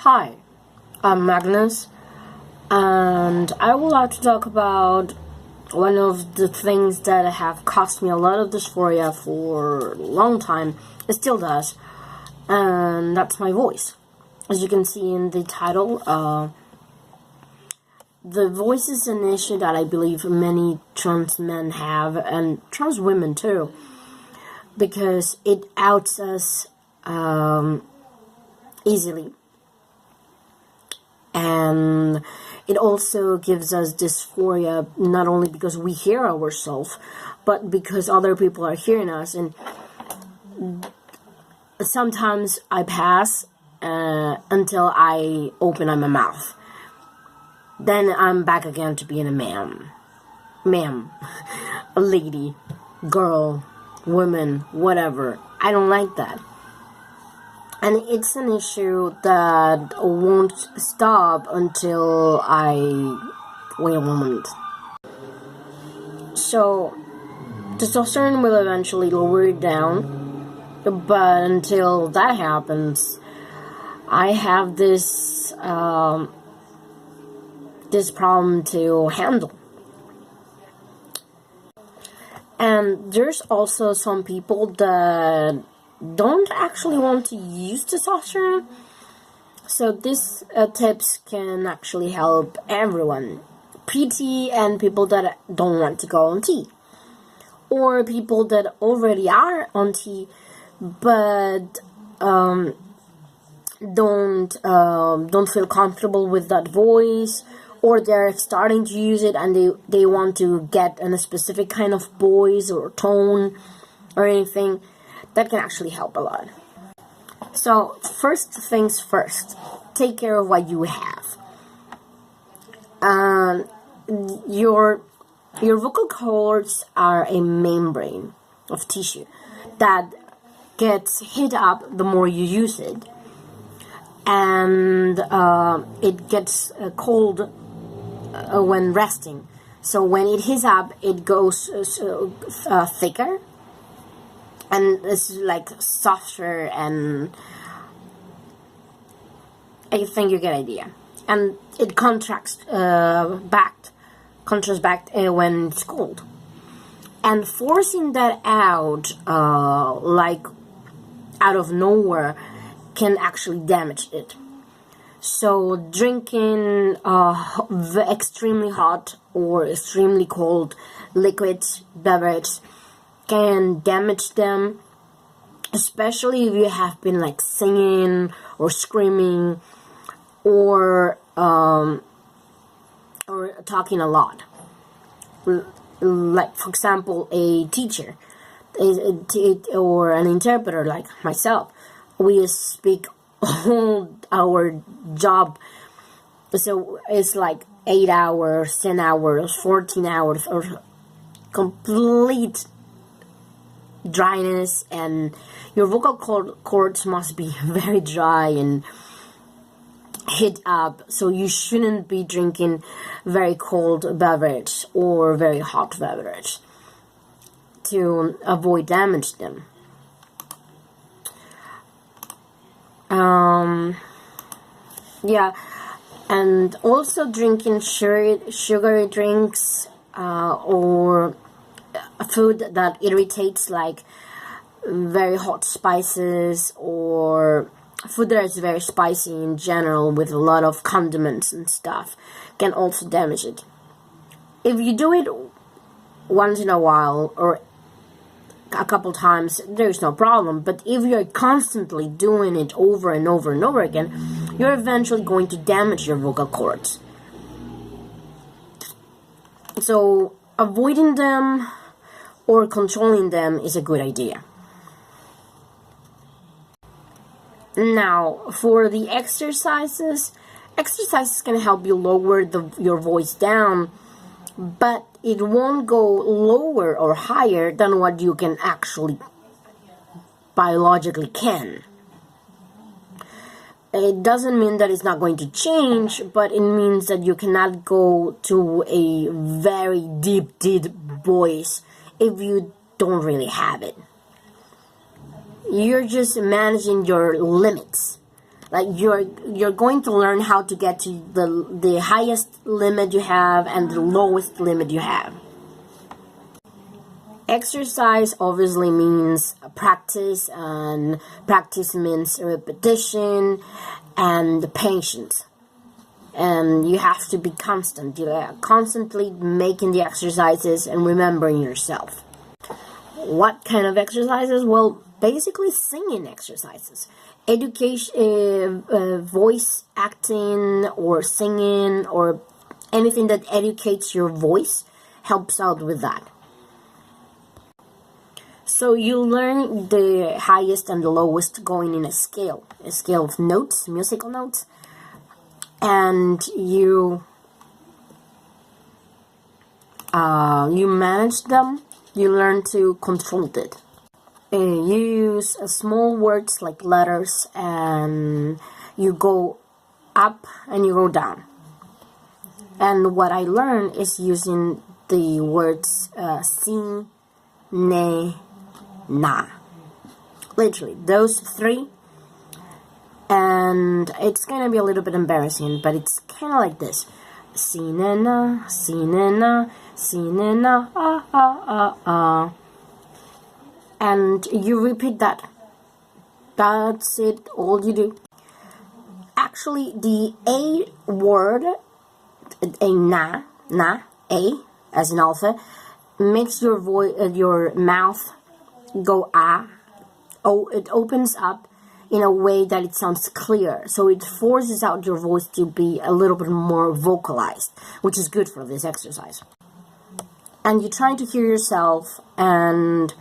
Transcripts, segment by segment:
Hi, I'm Magnus, and I would like to talk about one of the things that have cost me a lot of dysphoria for a long time. It still does, and that's my voice. As you can see in the title, the voice is an issue that I believe many trans men have, and trans women too, because it outs us easily. And it also gives us dysphoria, not only because we hear ourselves, but because other people are hearing us. And sometimes I pass until I open up my mouth. Then I'm back again to being a ma'am, a lady, girl, woman, whatever. I don't like that. And it's an issue that won't stop until I wait a moment. So, testosterone will eventually lower it down, but until that happens, I have this problem to handle. And there's also some people that don't actually want to use testosterone, so these tips can actually help everyone, PT and people that don't want to go on T, or people that already are on T but don't feel comfortable with that voice, or they're starting to use it and they want to get in a specific kind of voice or tone or anything. That can actually help a lot. So, first things first, take care of what you have. Your vocal cords are a membrane of tissue that gets hit up the more you use it, and it gets cold when resting. So when it heats up, it goes thicker, and it's like softer, and I think you get the idea. And it contracts back when it's cold. And forcing that out, like out of nowhere, can actually damage it. So drinking extremely hot or extremely cold liquids, beverage, can damage them, especially if you have been like singing or screaming or talking a lot. Like, for example, a teacher or an interpreter like myself, we speak all our job, so it's like 8 hours, 10 hours, 14 hours, or complete dryness, and your vocal cords must be very dry and hit up, so you shouldn't be drinking very cold beverage or very hot beverage to avoid damage them. Yeah, and also drinking sugary drinks or food that irritates, like very hot spices, or food that is very spicy in general with a lot of condiments and stuff, can also damage it. If you do it once in a while or a couple times, there's no problem. But if you're constantly doing it over and over and over again, you're eventually going to damage your vocal cords. So avoiding them or controlling them is a good idea. Now, for the exercises can help you lower your voice down, but it won't go lower or higher than what you can actually biologically can. It doesn't mean that it's not going to change, but it means that you cannot go to a very deep voice if you don't really have it. You're just managing your limits. Like you're going to learn how to get to the highest limit you have and the lowest limit you have. Exercise obviously means practice, and practice means repetition and patience. And you have to be constant. You're constantly making the exercises and remembering yourself. What kind of exercises? Well, basically singing exercises. Education, voice acting or singing or anything that educates your voice helps out with that. So you learn the highest and the lowest going in a scale of notes, musical notes, and you manage them. You learn to control it. You use small words like letters, and you go up and you go down. And what I learned is using the words si, ne, na. Literally, those three. And it's gonna be a little bit embarrassing, but it's kind of like this: si, ne, na, si, ne, na, si, ne, na, ah, ah, ah, ah. And you repeat that. That's it, all you do. Actually, the A word, a na, A, as in alpha, makes your mouth go ah. Oh, it opens up in a way that it sounds clear. So it forces out your voice to be a little bit more vocalized, which is good for this exercise. And you try to hear yourself, and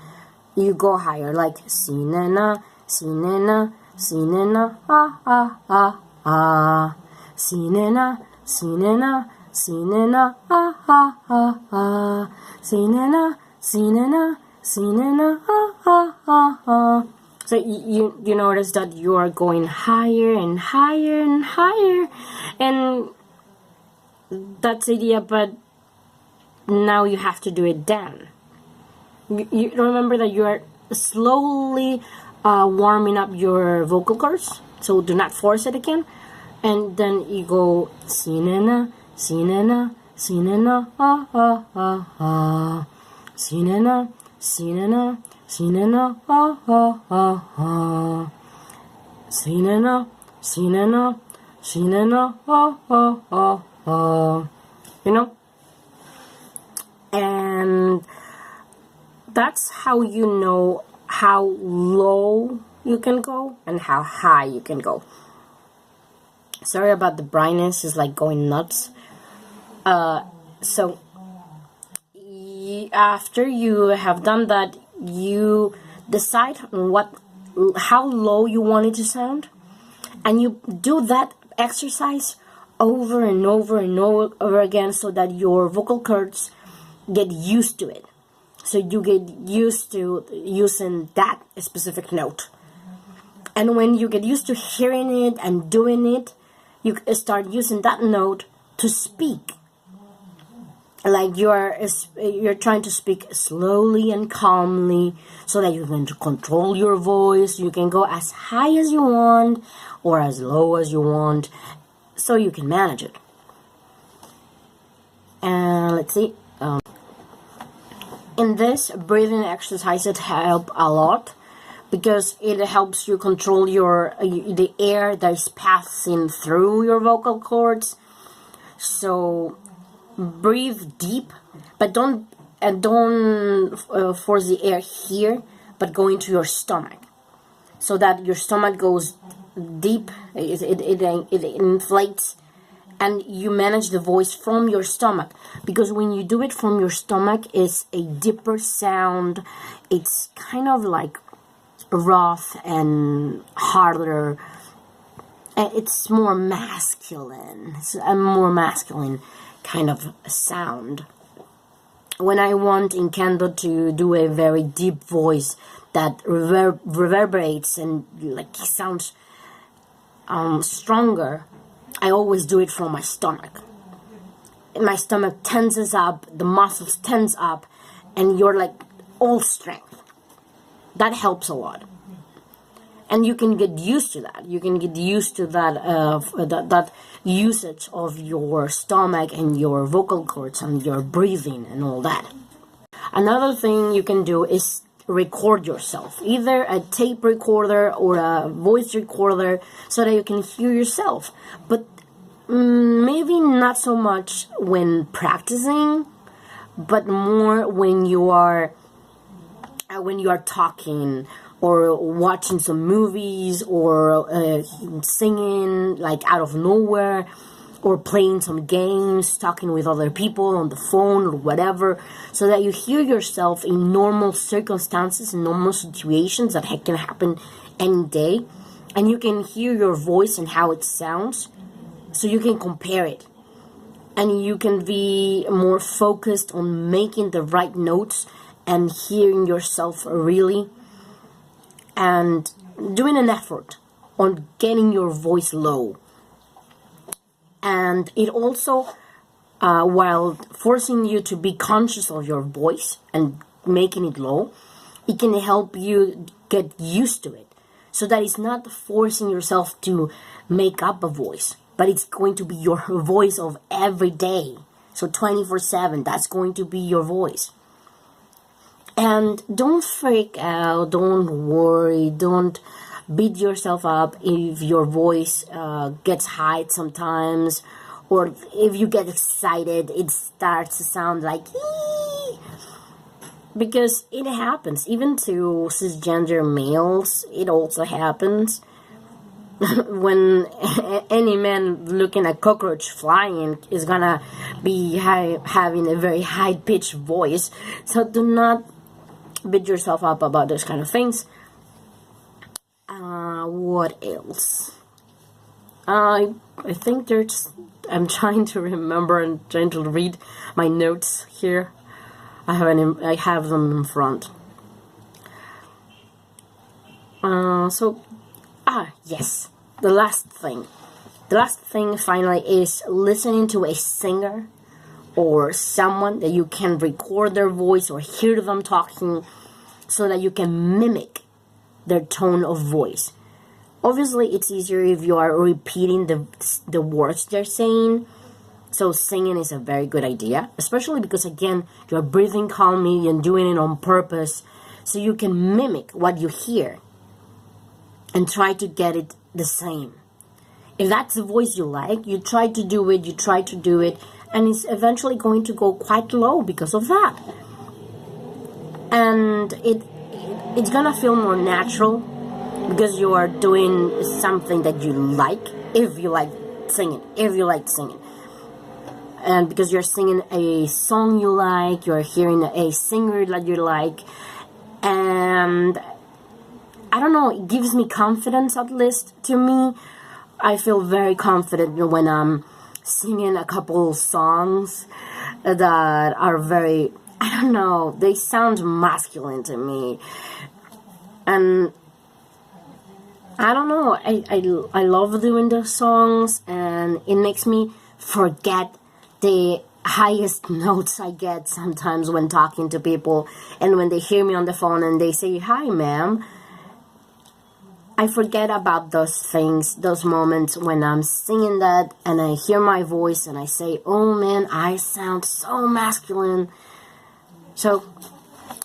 you go higher, like si, ne, na, si, ne, na, si, ne, na, ah, ah, ah, ah. Si, ne, na, si, ne, na, si, ne, na, ah, ah, ah, ah. Si, ne, na, si, ne, na, si, ne, na, ah, ah, ah, ah. So you notice that you are going higher and higher and higher, and that's the idea, but now you have to do it down. You remember that you are slowly warming up your vocal cords, so do not force it again. And then you go si, ne, na, si, ne, na, si, ne, na, ah, ah, ah, ah. Si, ne, na, si, ne, na, si, ne, na, ah, ah, ah, ah. Si, ne, na, si, ne, na, si, ne, na, ah, ah, ah, ah. You know? And that's how you know how low you can go and how high you can go. Sorry about the brightness, it's like going nuts. So after you have done that, you decide how low you want it to sound, and you do that exercise over and over and over again, so that your vocal cords get used to it. So you get used to using that specific note. And when you get used to hearing it and doing it, you start using that note to speak. Like you're trying to speak slowly and calmly, so that you can control your voice. You can go as high as you want or as low as you want, so you can manage it. And let's see. In this, breathing exercises help a lot, because it helps you control the air that is passing through your vocal cords. So breathe deep, but don't force the air here, but go into your stomach, so that your stomach goes deep. It inflates, and you manage the voice from your stomach, because when you do it from your stomach, it's a deeper sound. It's kind of like rough and harder, and it's more masculine. It's a more masculine kind of sound. When I want Incando to do a very deep voice that reverberates and like sounds stronger, I always do it from my stomach. My stomach tenses up, the muscles tense up, and you're like all strength. That helps a lot. And you can get used to that. You can get used to that usage of your stomach and your vocal cords and your breathing and all that. Another thing you can do is record yourself, either a tape recorder or a voice recorder, so that you can hear yourself. But maybe not so much when practicing, but more when you are talking or watching some movies or singing like out of nowhere, or playing some games, talking with other people on the phone or whatever, so that you hear yourself in normal circumstances, in normal situations that can happen any day, and you can hear your voice and how it sounds, so you can compare it, and you can be more focused on making the right notes and hearing yourself really, and doing an effort on getting your voice low. And it also, while forcing you to be conscious of your voice and making it low, it can help you get used to it, so that it's not forcing yourself to make up a voice, but it's going to be your voice of every day. So 24/7, that's going to be your voice. And don't freak out, don't worry, don't beat yourself up if your voice gets high sometimes, or if you get excited, it starts to sound like ee! Because it happens, even to cisgender males. It also happens when any man looking at cockroach flying is gonna be having a very high-pitched voice. So do not beat yourself up about those kind of things. What else? I think I'm trying to remember and trying to read my notes here. I have them in front. Yes. The last thing finally is listening to a singer or someone that you can record their voice or hear them talking, so that you can mimic their tone of voice. Obviously, it's easier if you are repeating the words they're saying. So singing is a very good idea, especially because, again, you're breathing calmly and doing it on purpose, so you can mimic what you hear and try to get it the same. If that's the voice you like, you try to do it, and it's eventually going to go quite low because of that. And it's gonna feel more natural, because you are doing something that you like, if you like singing, and because you're singing a song you like, you're hearing a singer that you like, and I don't know, it gives me confidence. At least to me, I feel very confident when I'm singing a couple songs that are very, I don't know, they sound masculine to me, and I don't know, I love doing those songs, and it makes me forget the highest notes I get sometimes when talking to people, and when they hear me on the phone and they say, "Hi, ma'am," I forget about those things, those moments when I'm singing that and I hear my voice and I say, "Oh man, I sound so masculine." So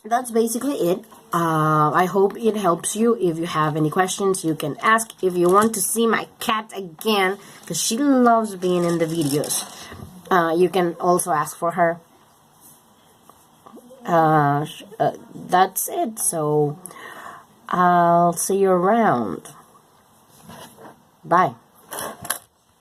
that's basically it. I hope it helps you. If you have any questions, you can ask. If you want to see my cat again, because she loves being in the videos, you can also ask for her. That's it. So I'll see you around. Bye.